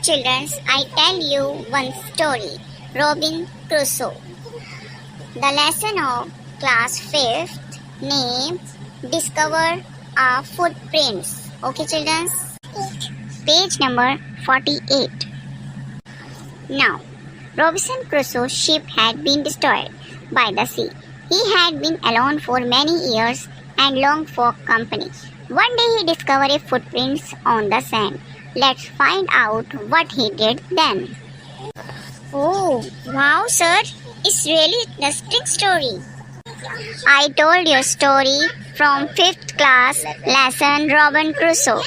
children, I tell you one story. Robin Crusoe. The lesson of class 5th name Discover our footprints. Okay children? Page number 48. Now, Robinson Crusoe's ship had been destroyed by the sea. He had been alone for many years and longed for company. One day he discovered footprints on the sand. Let's find out what he did then. Oh, wow, sir. It's really interesting story. I told your story from 5th class lesson Robin Crusoe.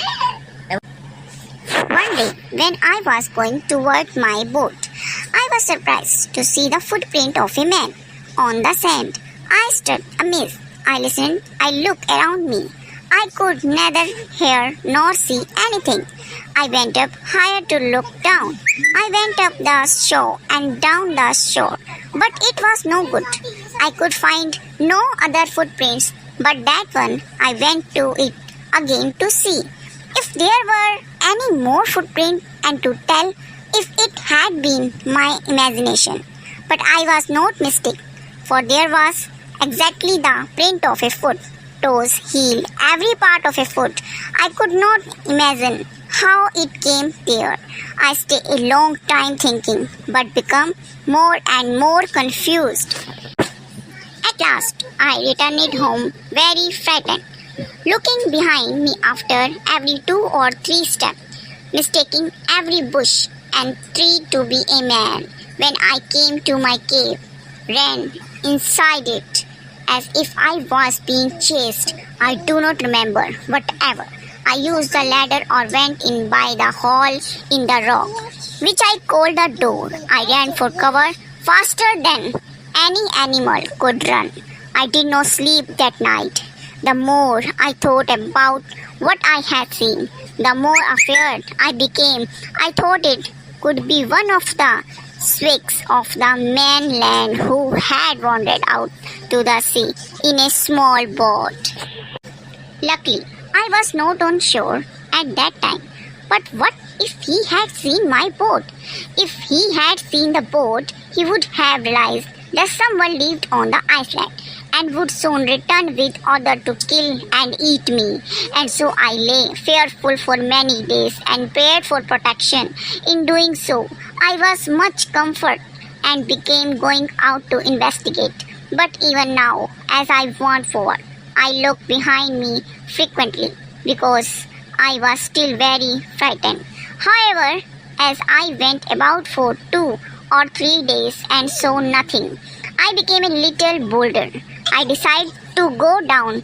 One day, when I was going toward my boat, I was surprised to see the footprint of a man on the sand. I stood amazed. I listened. I looked around me. I could neither hear nor see anything. I went up higher to look down. I went up the shore and down the shore, but it was no good. I could find no other footprints but that one. I went to it again to see if there were any more footprints and to tell if it had been my imagination. But I was not mistaken, for there was exactly the print of a foot. Toes, heel, every part of a foot. I could not imagine how it came there. I stayed a long time thinking, but became more and more confused. At last, I returned home very frightened, looking behind me after every 2 or 3 steps, mistaking every bush and tree to be a man. When I came to my cave, ran inside it as if I was being chased. I do not remember whatever. I used the ladder or went in by the hole in the rock, which I called the door. I ran for cover faster than any animal could run. I did not sleep that night. The more I thought about what I had seen, the more afraid I became. I thought it could be one of the swigs of the mainland who had wandered out to the sea in a small boat. Luckily, I was not on shore at that time. But what if he had seen my boat? If he had seen the boat, he would have realized that someone lived on the island and would soon return with order to kill and eat me. And so I lay fearful for many days and prayed for protection. In doing so, I was much comforted and became going out to investigate. But even now, as I went forward, I look behind me frequently because I was still very frightened. However, as I went about for 2 or 3 days and saw nothing, I became a little bolder. I decided to go down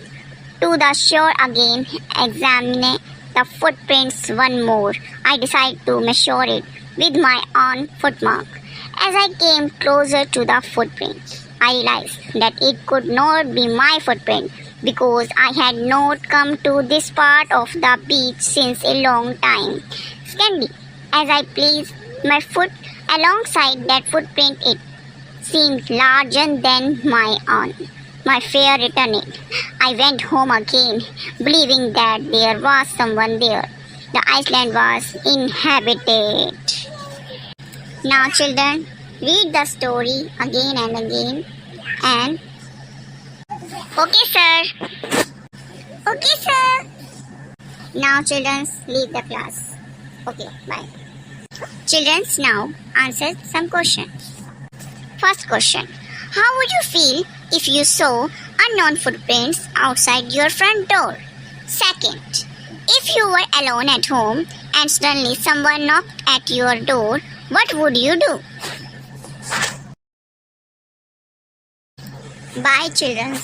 to the shore again, examine the footprints one more. I decided to measure it with my own footmark. As I came closer to the footprint, I realized that it could not be my footprint because I had not come to this part of the beach since a long time. Secondly, as I placed my foot alongside that footprint, it seemed larger than my own. My fear returned. I went home again, believing that there was someone there. The island was inhabited. Now, children, read the story again and again. And okay, sir. Okay, sir. Now, children, leave the class. Okay, bye. Children, now answer some questions. First question. How would you feel if you saw unknown footprints outside your front door? Second, if you were alone at home and suddenly someone knocked at your door, what would you do? Bye, children.